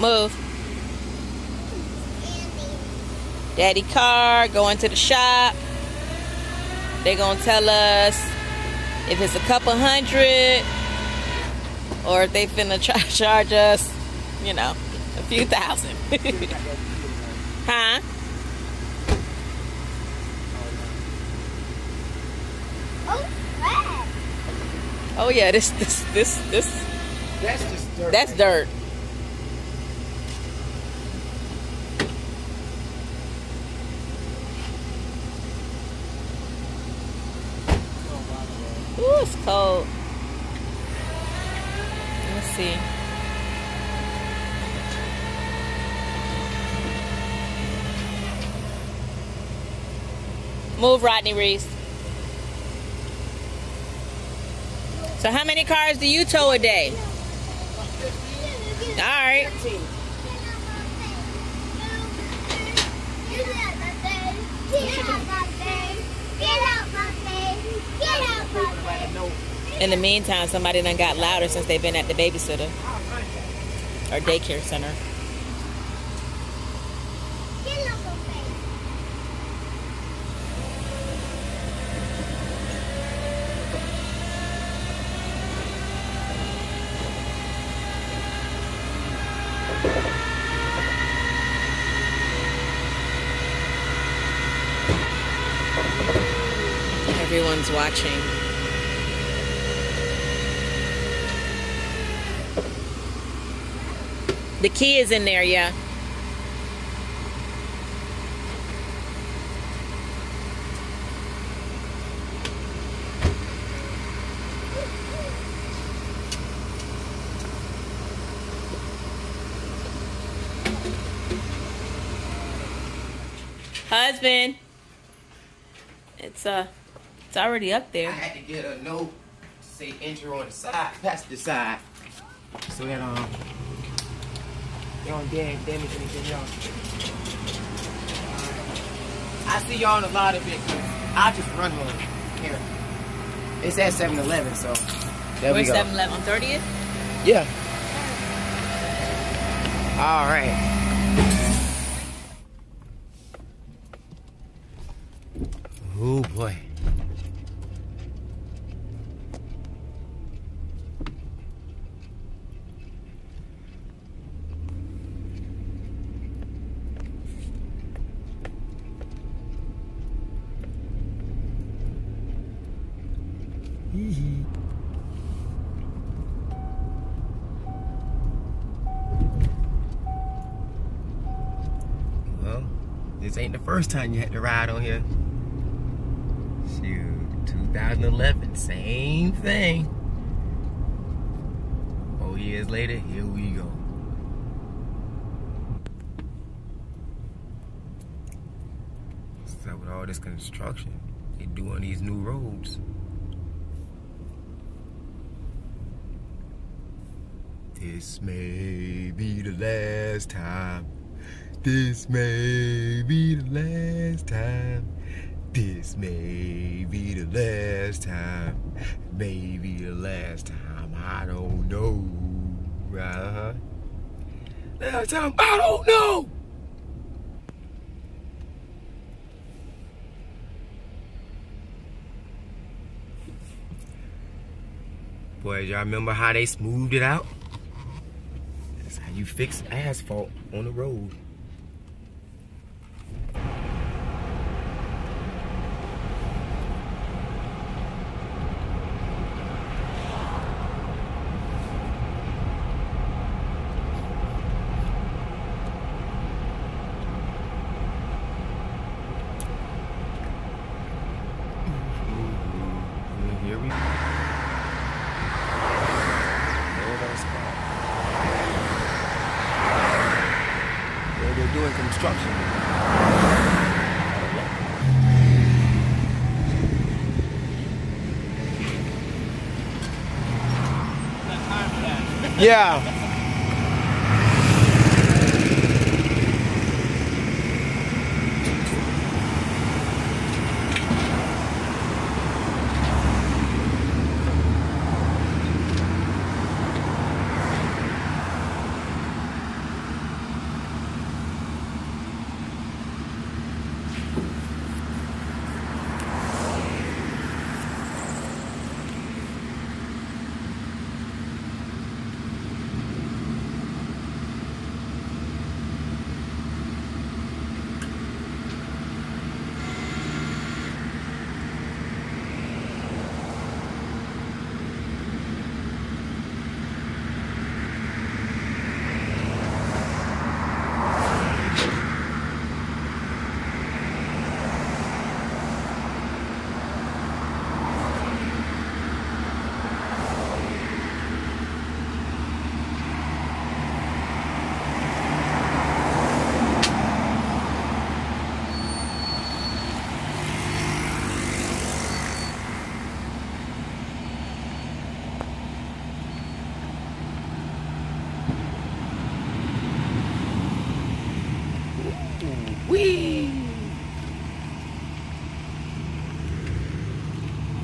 Move. Daddy car, going to the shop. They're gonna tell us if it's a couple hundred or if they finna charge us, you know, a few thousand. Huh? Oh yeah, this. That's just dirt. That's dirt. Ooh, it's cold. Let's see. Move, Rodney Reese. So how many cars do you tow a day? All right. In the meantime, somebody done got louder since they've been at the babysitter or daycare center. Everyone's watching. The key is in there, yeah. Husband. It's already up there. I had to get a note to say enter on the side, passenger side, so that you don't damage anything else. I see y'all in a lot of it. I just run one here. It's at 7-Eleven, so there we Where's go. 7-Eleven on 30th? Yeah. All right. Oh boy. Well, this ain't the first time you had to ride on here. Shoot, 2011, same thing. 4 years later, here we go. What's up with all this construction they do on these new roads? This may be the last time. This may be the last time. This may be the last time. Maybe the last time. I don't know. Last time. I don't know. Boys, y'all remember how they smoothed it out? That's how you fix asphalt on the road. Here we go. They're doing construction. Yeah.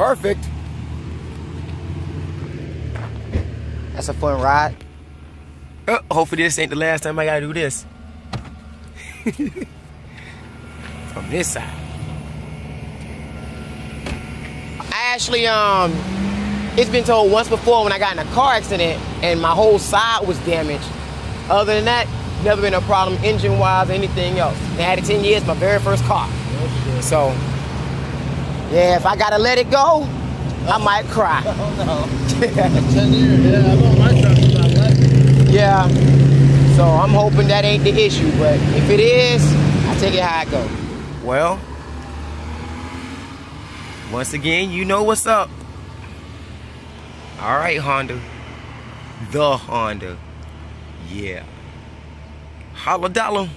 perfect. That's a fun ride. Hopefully this ain't the last time I gotta do this. From this side. I actually, it's been told once before when I got in a car accident and my whole side was damaged. Other than that, never been a problem engine-wise or anything else. I had it 10 years, my very first car. So, yeah, if I gotta let it go, I might cry. Oh no. 10 years, yeah, I bought my truck about 11. Yeah, so I'm hoping that ain't the issue, but if it is, I take it how it go. Well, once again, you know what's up. All right, Honda. The Honda. Yeah. Holla dollar.